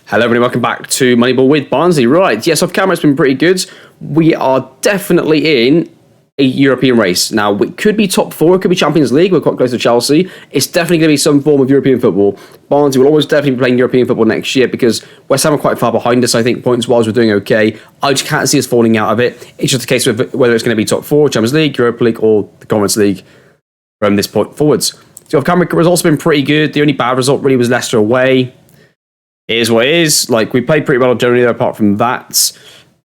Hello everybody, welcome back to Moneyball with Barnsley. Right, yes, off camera it's been pretty good. We are definitely in a European race. Now, it could be top four, it could be Champions League, we're quite close to Chelsea. It's definitely going to be some form of European football. Barnsley will always definitely be playing European football next year because West Ham are quite far behind us, I think, points-wise. We're doing okay. I just can't see us falling out of it. It's just a case of whether it's going to be top four, Champions League, Europa League, or the Conference League from this point forwards. So off camera results have been pretty good. The only bad result really was Leicester away. It is what it is. Like, we played pretty well generally, though, apart from that.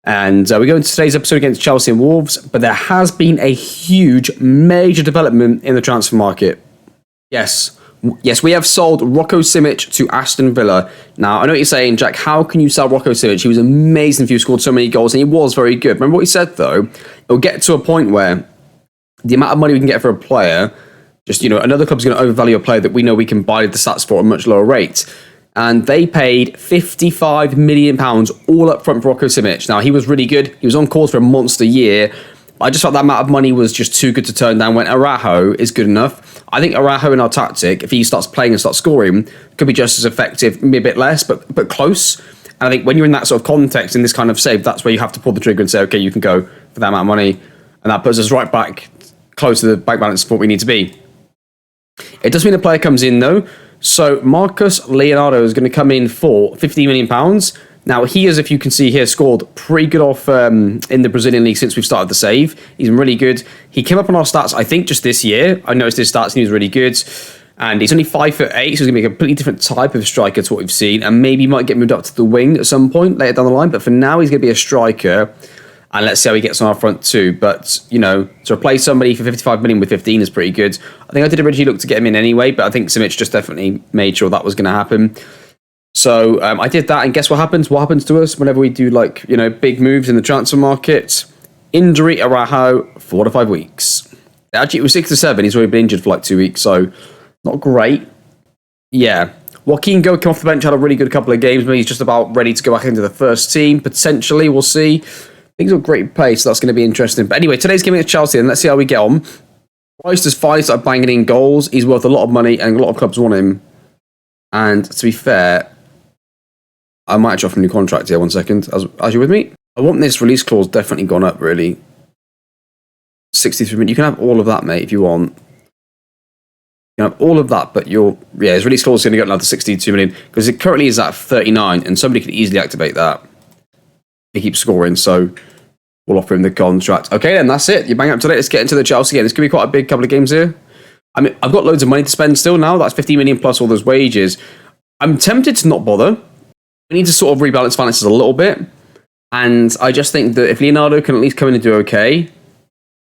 And we go into today's episode against Chelsea and Wolves, but there has been a huge, major development in the transfer market. Yes, we have sold Rocco Simic to Aston Villa. Now, I know what you're saying, Jack, how can you sell Rocco Simic? He was amazing if you scored so many goals, and he was very good. Remember what he said, though? It'll get to a point where the amount of money we can get for a player, just, another club's going to overvalue a player that we know we can buy the stats for at a much lower rate. And they paid £55 million all up front for Rocco Simic. Now, he was really good. He was on course for a monster year. I just felt that amount of money was just too good to turn down when Araujo is good enough. I think Araujo in our tactic, if he starts playing and starts scoring, could be just as effective, maybe a bit less, but close. And I think when you're in that sort of context, in this kind of save, that's where you have to pull the trigger and say, okay, you can go for that amount of money. And that puts us right back close to the bank balance of what we need to be. It does mean a player comes in, though. So Marcus Leonardo is going to come in for £15 million. Now, he has, if you can see here, scored pretty good off in the Brazilian league since we've started the save. He's been really good. He came up on our stats, I think, just this year. I noticed his stats and he was really good. And he's only 5'8", so he's going to be a completely different type of striker to what we've seen. And maybe he might get moved up to the wing at some point later down the line. But for now, he's going to be a striker. And let's see how he gets on our front too. But, to replace somebody for 55 million with 15 is pretty good. I think I did originally look to get him in anyway, but I think Simic just definitely made sure that was going to happen. So I did that, and guess what happens? What happens to us whenever we do, big moves in the transfer market? Injury, Araujo, 4 to 5 weeks. Actually, it was 6 to 7. He's already been injured for 2 weeks, so not great. Yeah. Joaquin Go came off the bench, had a really good couple of games. Maybe he's just about ready to go back into the first team, potentially. We'll see. He's got great pace, so that's going to be interesting. But anyway, today's game against Chelsea, and let's see how we get on. Rice has finally started banging in goals. He's worth a lot of money, and a lot of clubs want him. And to be fair, I might actually offer a new contract here. 1 second. As you're with me? I want this release clause definitely gone up, really. 63 million. You can have all of that, mate, if you want. You can have all of that, but his release clause is going to get another 62 million, because it currently is at 39, and somebody could easily activate that. He keeps scoring, so we'll offer him the contract. Okay, then, that's it. You bang up today. Let's get into the Chelsea game. This could be quite a big couple of games here. I mean, I've got loads of money to spend still now. That's 50 million plus all those wages. I'm tempted to not bother. We need to sort of rebalance finances a little bit. And I just think that if Leonardo can at least come in and do okay,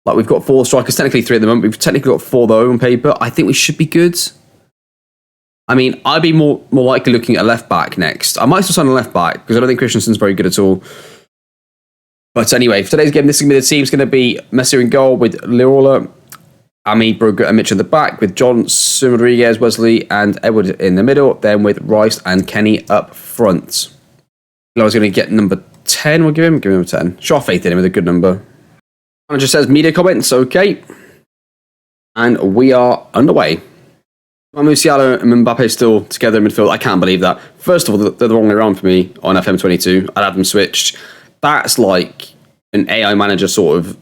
we've got 4 strikers, technically 3 at the moment. We've technically got 4, though, on paper. I think we should be good. I mean, I'd be more likely looking at a left back next. I might still sign a left back because I don't think Christensen's very good at all. But anyway, for today's game, this is going to be the team. It's going to be Messi in goal with Lirola, Ami, Brugge, and Mitch at the back, with Johnson, Rodriguez, Wesley, and Edward in the middle. Then with Rice and Kenny up front. I was going to get number 10. We'll give him number 10. Show our faith in him with a good number. Manager says media comments. Okay. And we are underway. Musiala and Mbappe still together in midfield. I can't believe that. First of all, they're the wrong way around for me on FM22. I'd have them switched. That's like an AI manager sort of.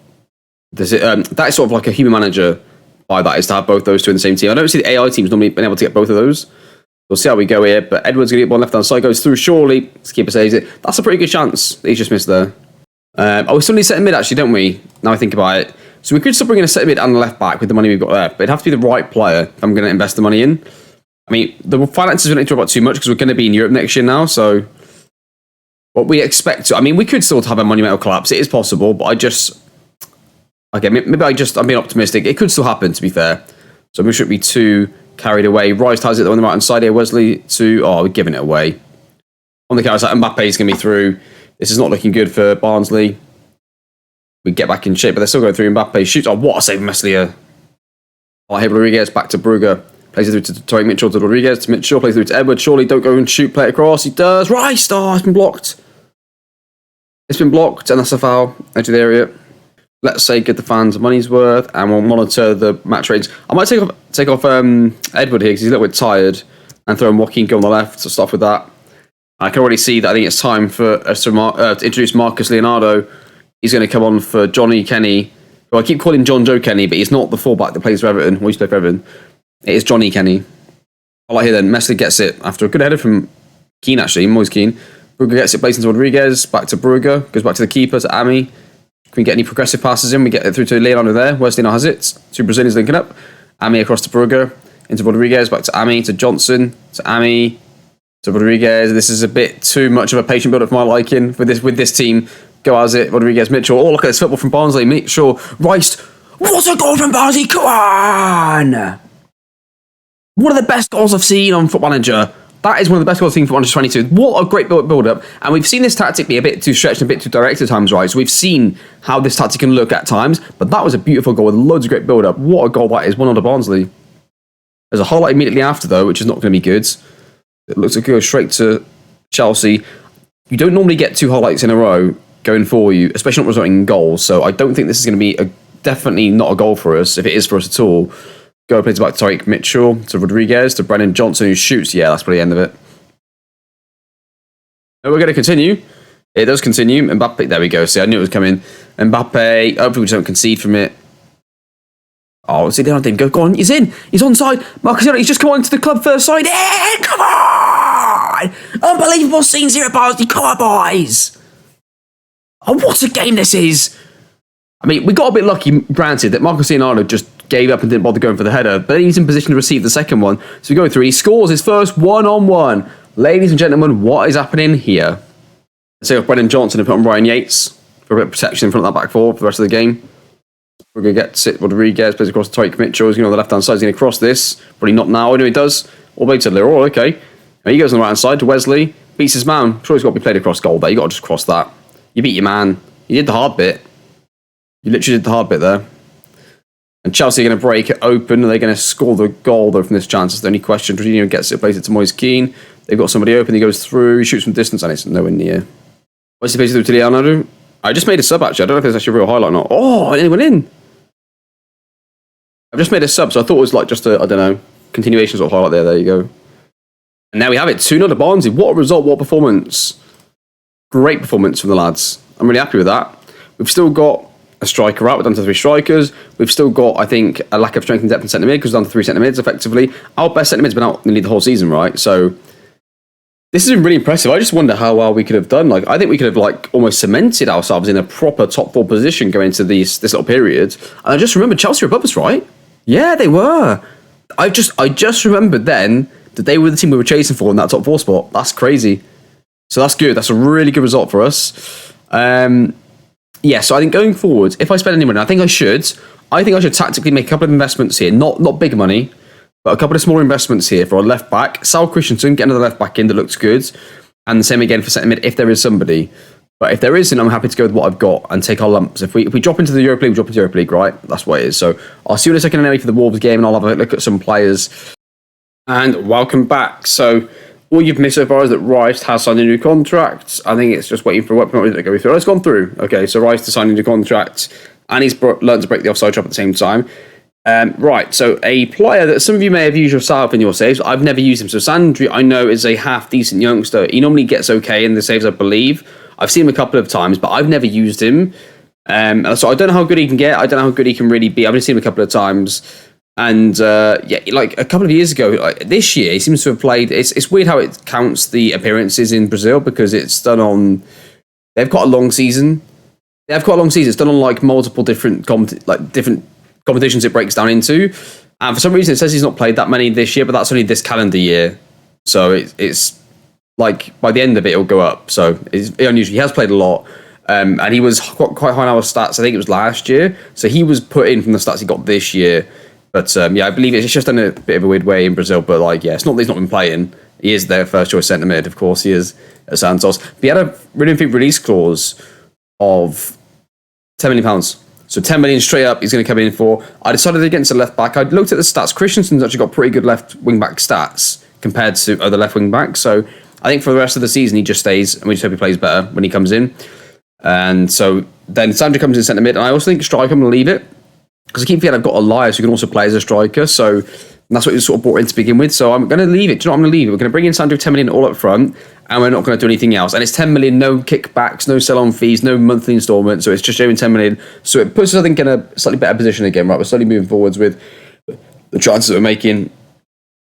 That is sort of like a human manager by that, is to have both those two in the same team. I don't see the AI teams normally being able to get both of those. We'll see how we go here. But Edward's going to get one left hand side, goes through surely. Keeper saves it. That's a pretty good chance. He's just missed there. We still need centre mid actually, don't we? Now I think about it. So we could still bring in a centre mid and a left back with the money we've got there. But it'd have to be the right player if I'm going to invest the money in. I mean, the finances don't need to worry about too much because we're going to be in Europe next year now. So what we expect to, I mean, we could still have a monumental collapse. It is possible, but maybe I'm being optimistic. It could still happen, to be fair. So we shouldn't be too carried away. Rice has it on the right hand side here. Wesley we're giving it away. On the counter side, Mbappe's going to be through. This is not looking good for Barnsley. We get back in shape, but they're still going through. Mbappe shoots. Oh, what a save, Meslier. Oh, here Rodriguez back to Brugge. Plays it through to Mitchell to Rodriguez. To Mitchell, plays through to Edward. Surely don't go and shoot, play it across. He does. Rice. Oh, it's been blocked. It's been blocked, and that's a foul. Edge of the area. Let's say give the fans money's worth, and we'll monitor the match rates. I might take off Edward here because he's a little bit tired, and throw in Joaquin Go on the left. So start with that. I can already see that I think it's time for us to introduce Marcus Leonardo. He's going to come on for Johnny Kenny. Well, I keep calling him John Joe Kenny, but he's not the fullback that plays for Everton. Or used to play for Everton. It is Johnny Kenny. All right here then. Messi gets it after a good header from Keane, actually. Moise Keane. Brugge gets it, placed into Rodriguez. Back to Brugge. Goes back to the keeper, to Ami. Can we get any progressive passes in? We get it through to Leonardo there. Wesley now has it. Two Brazilians linking up. Ami across to Brugge. Into Rodriguez. Back to Ami. To Johnson. To Ami. To Rodriguez. This is a bit too much of a patient build-up for my liking with this team. Go as it. Rodriguez, Mitchell. Oh, look at this football from Barnsley. Mitchell. Rice. What a goal from Barnsley. Come on! One of the best goals I've seen on Football Manager. That is one of the best goals I've seen for Under 22. What a great build-up. And we've seen this tactically a bit too stretched and a bit too direct at times, right? So we've seen how this tactic can look at times. But that was a beautiful goal with loads of great build-up. What a goal that is. 1-0 Barnsley. There's a highlight immediately after, though, which is not going to be good. It looks like it goes straight to Chelsea. You don't normally get 2 highlights in a row going for you, especially not resulting in goals. So I don't think this is going to be definitely not a goal for us, if it is for us at all. Go plays back to Tyreek Mitchell, to Rodriguez, to Brennan Johnson, who shoots. Yeah, that's probably the end of it. No, we're going to continue. It does continue. Mbappe, there we go. See, I knew it was coming. Mbappe, hopefully we just don't concede from it. Oh, see, they didn't go on. He's in. He's onside. Marcus, he's just come on to the club first side. Come on! Unbelievable scenes here at Barnsley. Come on, boys! Oh, what a game this is! I mean, we got a bit lucky, granted, that Marcus Leonardo just gave up and didn't bother going for the header, but he's in position to receive the second one. So we go through. He scores his first one-on-one. Ladies and gentlemen, what is happening here? Let's take off Brennan Johnson and put on Ryan Yates for a bit of protection in front of that back four for the rest of the game. We're going to get it. Rodriguez plays across to Tyreek Mitchell. He's going on the left-hand side. He's going to cross this. Probably not now. I know he does. All the way to Leroy. Okay. And he goes on the right-hand side to Wesley. Beats his man. I'm sure he's got to be played across goal there. You got to just cross that. You beat your man. You did the hard bit. You literally did the hard bit there. And Chelsea are going to break it open. Are they going to score the goal, though, from this chance? That's the only question. Jorginho gets it, plays it to Moise Keane. They've got somebody open. He goes through. He shoots from distance, and it's nowhere near. Wesley plays it through to Leonardo. I just made a sub, actually. I don't know if it's actually a real highlight or not. Oh, it went in. I've just made a sub, so I thought it was like just a, I don't know, continuation sort of highlight there. There you go. And now we have it. 2-0 to Barnsley. What a result. What a performance. Great performance from the lads. I'm really happy with that. We've still got a striker out. We're down to 3 strikers. We've still got, I think, a lack of strength and depth in centre mid because we're down to 3 centre mids effectively. Our best centre mid's been out nearly the whole season, right? So this has been really impressive. I just wonder how well we could have done. Like, I think we could have like almost cemented ourselves in a proper top 4 position going into this little period. And I just remember Chelsea were above us, right? Yeah, they were. I just remembered then that they were the team we were chasing for in that top 4 spot. That's crazy. So that's good. That's a really good result for us. Yeah, so I think going forward, if I spend any money, I think I should tactically make a couple of investments here. Not big money, but a couple of smaller investments here for our left back. Sal Christensen, get another left back in that looks good. And the same again for centre mid if there is somebody. But if there isn't, I'm happy to go with what I've got and take our lumps. If we drop into the Europa League, we drop into the Europa League, right? That's what it is. So I'll see you in a second anyway for the Wolves game, and I'll have a look at some players. And welcome back. So all you've missed so far is that Rice has signed a new contract. I think it's just waiting for what point to go through. It's gone through. Okay, so Rice to sign a new contract, and he's learned to break the offside trap at the same time. Right, so a player that some of you may have used yourself in your saves. I've never used him. So Sandri, I know, is a half-decent youngster. He normally gets okay in the saves, I believe. I've seen him a couple of times, but I've never used him. So I don't know how good he can get. I don't know how good he can really be. I've only seen him a couple of times. And yeah, like a couple of years ago, like this year, he seems to have played. It's weird how it counts the appearances in Brazil because it's done on. They've got a long season. They have quite a long season. It's done on like multiple different different competitions it breaks down into. And for some reason, it says he's not played that many this year, but that's only this calendar year. So it's like by the end of it, it'll go up. So it's unusual. He has played a lot. And he was quite high on our stats. I think it was last year. So he was put in from the stats he got this year. But yeah, I believe it's just done a bit of a weird way in Brazil. But like, yeah, it's not that he's not been playing. He is their first choice centre mid, of course. He is at Santos. But he had a really big release clause of £10 million. So 10 million straight up. He's going to come in for. I decided against the left back. I looked at the stats. Christensen's actually got pretty good left wing back stats compared to other left wing backs. So I think for the rest of the season he just stays, and we just hope he plays better when he comes in. And so then Sandra comes in centre mid, and I also think striker. I'm going to leave it. Because I keep forgetting I've got Elias who can also play as a striker. So And that's what we sort of brought in to begin with. So I'm going to leave it. Do you know what I'm going to leave it? We're going to bring in Sandro 10 million all up front, and we're not going to do anything else. And it's 10 million, no kickbacks, no sell-on fees, no monthly installments. So it's just showing 10 million. So it puts us, I think, in a slightly better position again, right? We're slowly moving forwards with the chances that we're making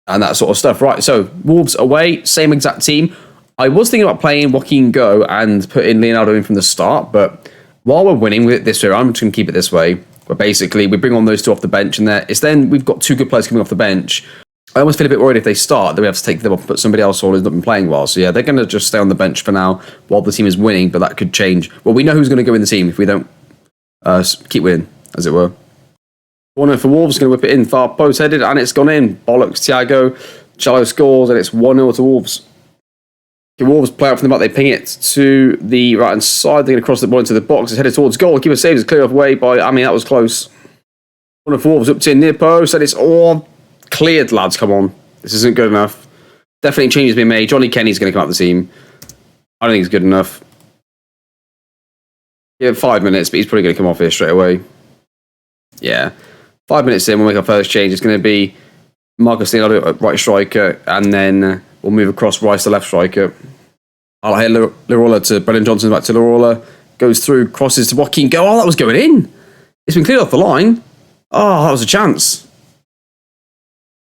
and that sort of stuff. Right, so Wolves away, same exact team. I was thinking about playing Joaquin Go and putting Leonardo in from the start, but while we're winning with it this way, I'm just going to keep it this way. But basically, we bring on those two off the bench, and then we've got two good players coming off the bench. I almost feel a bit worried if they start, that we have to take them off and put somebody else on who's not been playing well. So yeah, they're going to just stay on the bench for now while the team is winning, but that could change. Well, we know who's going to go in the team if we don't keep winning, as it were. Corner for Wolves, going to whip it in, far post headed, and it's gone in. Bollocks, Thiago. Jallo scores, and it's 1-0 to Wolves. The Wolves play out from the back, they ping it to the right-hand side, they're going to cross the ball into the box, it's headed towards goal, keeper saves, it's cleared off away by, that was close. One of Wolves up to near post, and it's all cleared, lads, come on. This isn't good enough. Definitely changes being made. Johnny Kenny's going to come out of the team. I don't think it's good enough. Yeah, 5 minutes, but he's probably going to come off here straight away. Yeah. 5 minutes in, we'll make our first change. It's going to be Marcus Leonardo at right striker, and then we'll move across Rice to left striker. I'll hit Lirola to Brennan Johnson, back to Lirola. Goes through, crosses to Joaquin Go. Oh, that was going in. It's been cleared off the line. Oh, that was a chance.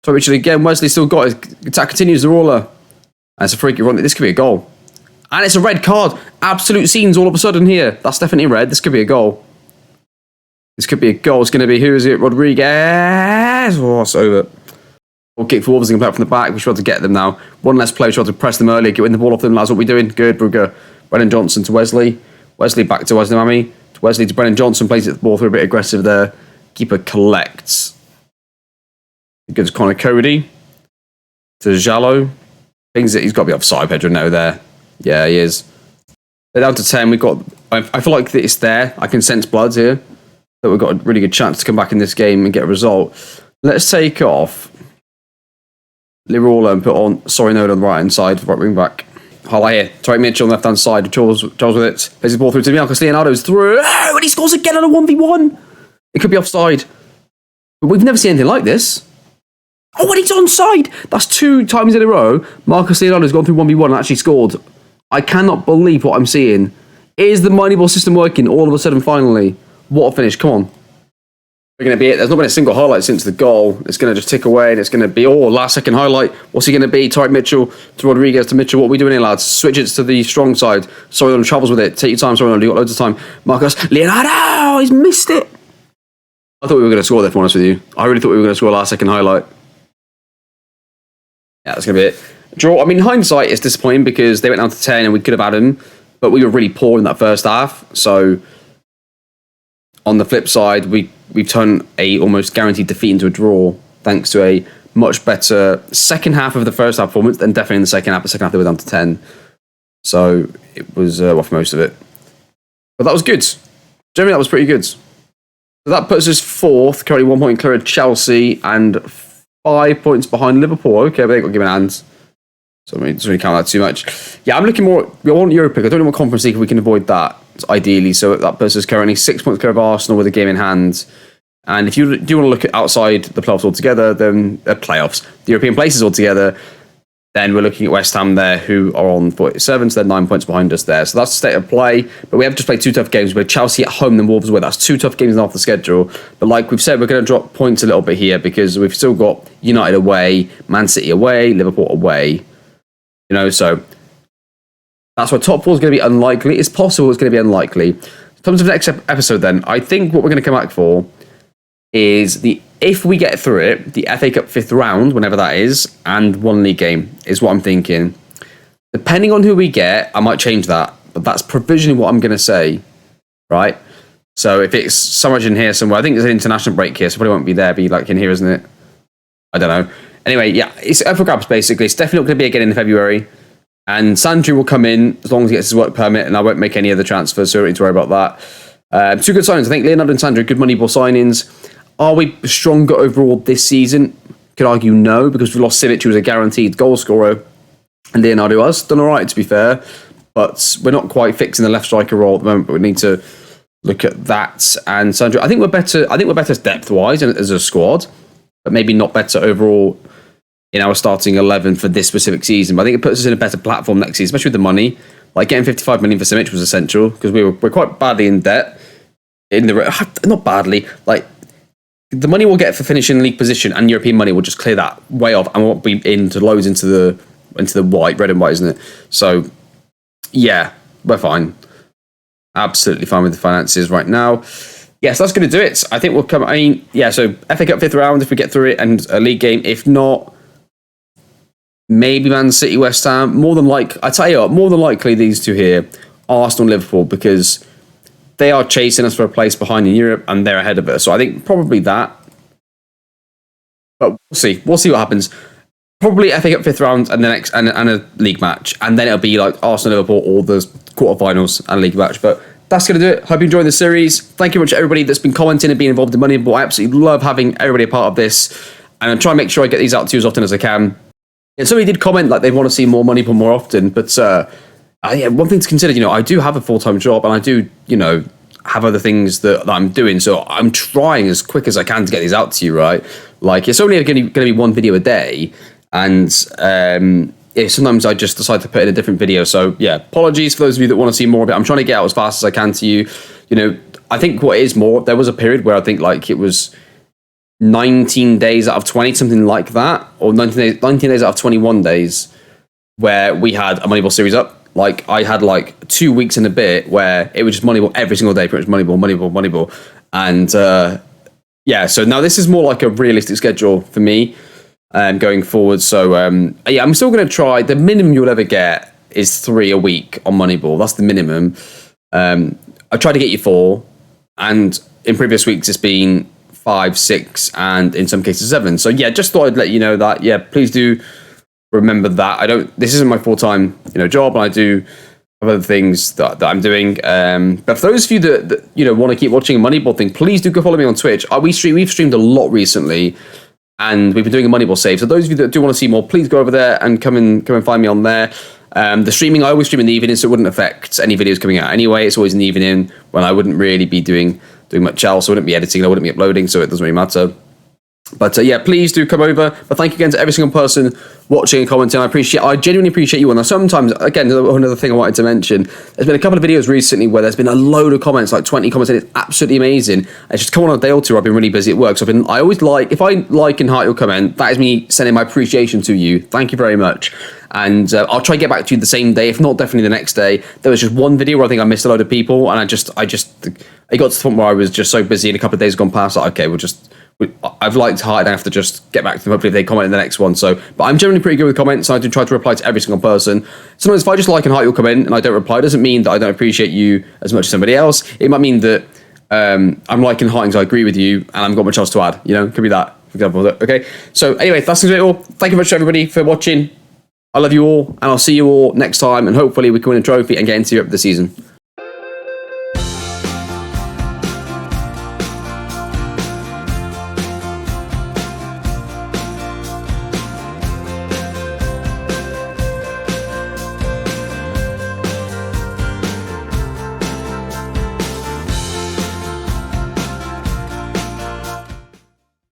So Richard again, Wesley still got it. Attack continues, Lirola. And it's a free kick run. This could be a goal. And it's a red card. Absolute scenes all of a sudden here. That's definitely red. This could be a goal. This could be a goal. It's going to be, who is it? Rodriguez. Oh, it's over. We'll kick for Wolves, they can play up from the back. We should be able to get them now. One less player, we should be able to press them early, get the ball off them, lads. What are we doing? Good, Brugger. Brennan Johnson to Wesley. Wesley back to Wesley Mami. To Wesley to Brennan Johnson, plays it the ball through, a bit aggressive there. Keeper collects. It gives Connor Cody to Jallo. Things that he's got to be offside, Pedro. No, there. Yeah, he is. They're down to 10. We've got. I feel like it's there. I can sense bloods here. That we've got a really good chance to come back in this game and get a result. Let's take off Lirola and put on Sorino on the right hand side, right wing back. Highlight here. Tariq Mitchell on the left hand side. Charles with it. Plays the ball through to Marcus Leonardo's through. Oh, and he scores again on a 1v1. It could be offside. But we've never seen anything like this. Oh, and he's onside. That's 2 times in a row. Marcus Leonardo's gone through 1v1 and actually scored. I cannot believe what I'm seeing. Is the Moneyball system working all of a sudden finally? What a finish. Come on. We're going to be it. There's not been a single highlight since the goal. It's going to just tick away, and it's going to be, last second highlight. What's he going to be? Tariq Mitchell to Rodriguez to Mitchell. What are we doing here, lads? Switch it to the strong side. Sorry, travels with it. Take your time, sorry, you've got loads of time. Marcus Leonardo, he's missed it. I thought we were going to score there, to be honest with you. I really thought we were going to score last second highlight. Yeah, that's going to be it. Draw. I mean, in hindsight, it's disappointing because they went down to 10 and we could have had them, but we were really poor in that first half. So, on the flip side, we've turned a almost guaranteed defeat into a draw thanks to a much better second half of the first half performance than definitely in the second half. The second half they were down to 10. So it was off most of it. But that was good. Generally, that was pretty good. So that puts us 4th, currently 1 point clear of Chelsea and 5 points behind Liverpool. Okay, but they got given hands. So I mean, it doesn't really count that too much. Yeah, I'm looking more. We want Europa. I don't know what Conference League we can avoid that ideally. So that puts us currently 6 points clear of Arsenal with a game in hand. And if you do want to look at outside the playoffs altogether, then playoffs, the European places altogether, then we're looking at West Ham there, who are on 47, so they're 9 points behind us there. So that's the state of play. But we have just played 2 tough games. We had Chelsea at home, then Wolves away. That's 2 tough games off the schedule. But like we've said, we're going to drop points a little bit here because we've still got United away, Man City away, Liverpool away. You know, so that's why top 4 is going to be unlikely. It's possible it's going to be unlikely. In terms of the next episode then, I think what we're going to come back for is if we get through it, the FA Cup 5th round, whenever that is, and 1 league game is what I'm thinking. Depending on who we get, I might change that, but that's provisionally what I'm going to say, right? So if it's somewhere in here somewhere, I think there's an international break here, so probably won't be there, be like in here, isn't it? I don't know. Anyway, yeah, it's up for grabs basically. It's definitely not going to be again in February. And Sandro will come in as long as he gets his work permit, and I won't make any other transfers, so I don't need to worry about that. 2 good signings, I think. Leonardo and Sandro, good Moneyball signings. Are we stronger overall this season? Could argue no, because we lost Simic, who was a guaranteed goal scorer, and Leonardo has done all right, to be fair. But we're not quite fixing the left striker role at the moment, but we need to look at that. And Sandro, I think we're better depth-wise as a squad. but maybe not better overall in our starting 11 for this specific season. But I think it puts us in a better platform next season, especially with the money. Like getting 55 million for Simic was essential because we're quite badly in debt. Not badly, like the money we'll get for finishing league position and European money will just clear that way off, and won't be into loads into the white, red and white, isn't it? So yeah, we're fine. Absolutely fine with the finances right now. Yes, that's going to do it. I think we'll come. I mean, yeah. So FA Cup 5th round if we get through it, and a league game. If not, maybe Man City, West Ham. More than likely these two here, Arsenal, Liverpool, because they are chasing us for a place behind in Europe, and they're ahead of us. So I think probably that. But we'll see. We'll see what happens. Probably FA Cup 5th round and the next and a league match, and then it'll be like Arsenal, Liverpool, or the quarterfinals and league match. But that's going to do it. Hope you enjoyed the series. Thank you very much to everybody that's been commenting and being involved in Moneyball. I absolutely love having everybody a part of this, and I'm trying to make sure I get these out to you as often as I can. And somebody did comment like they want to see more Moneyball more often, but one thing to consider, I do have a full-time job, and I do, have other things that I'm doing, so I'm trying as quick as I can to get these out to you, right? Like, it's only going to be one video a day, and sometimes I just decide to put in a different video. So yeah, apologies for those of you that want to see more of it. I'm trying to get out as fast as I can to you. I think what is more, there was a period where I think like it was 19 days out of 20, something like that, or 19 days out of 21 days where we had a Moneyball series up. Like I had like 2 weeks and a bit where it was just Moneyball every single day, pretty much Moneyball. And so now this is more like a realistic schedule for me going forward. So I'm still going to try. The minimum you'll ever get is 3 a week on Moneyball. That's the minimum. I tried to get you 4, and in previous weeks it's been 5, 6, and in some cases 7. So yeah, just thought I'd let you know that. Yeah, please do remember that. This isn't my full-time job, and I do have other things that I'm doing. But for those of you that want to keep watching a Moneyball thing, please do go follow me on Twitch. We've streamed a lot recently, and we've been doing a Moneyball save. So those of you that do want to see more, please go over there and come and find me on there. The streaming, I always stream in the evening, so it wouldn't affect any videos coming out anyway. It's always in the evening when I wouldn't really be doing much else. I wouldn't be editing, I wouldn't be uploading, so it doesn't really matter. But please do come over. But thank you again to every single person watching and commenting. I genuinely appreciate you. And sometimes, again, another thing I wanted to mention, there's been a couple of videos recently where there's been a load of comments, like 20 comments, and it's absolutely amazing. It's just come on a day or two. I've been really busy at work, so I always if I like and heart your comment, that is me sending my appreciation to you. Thank you very much. And I'll try and get back to you the same day, if not definitely the next day. There was just one video where I think I missed a load of people, and it got to the point where I was just so busy, and a couple of days gone past, like, okay, I've liked heart, and I have to just get back to them. Hopefully they comment in the next one. But I'm generally pretty good with comments, and I do try to reply to every single person. Sometimes if I just like and heart your comment and I don't reply, it doesn't mean that I don't appreciate you as much as somebody else. It might mean that I'm liking and hearting because I agree with you, and I've got much else to add. Could be that, for example. Okay. So anyway, that's it all. Thank you very much, everybody, for watching. I love you all, and I'll see you all next time, and hopefully we can win a trophy and get into Europe this season.